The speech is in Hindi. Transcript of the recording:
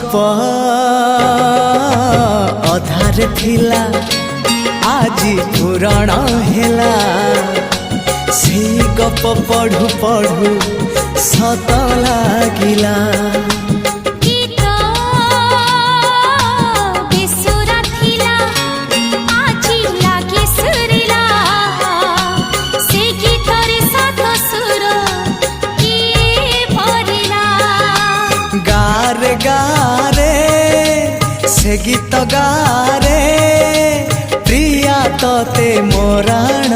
गप अधार थिला आजी पुराण हेला से गप पढ़ु पढ़ु सत लागिला गारे गारे से गीत गारे प्रिया तोते मोराण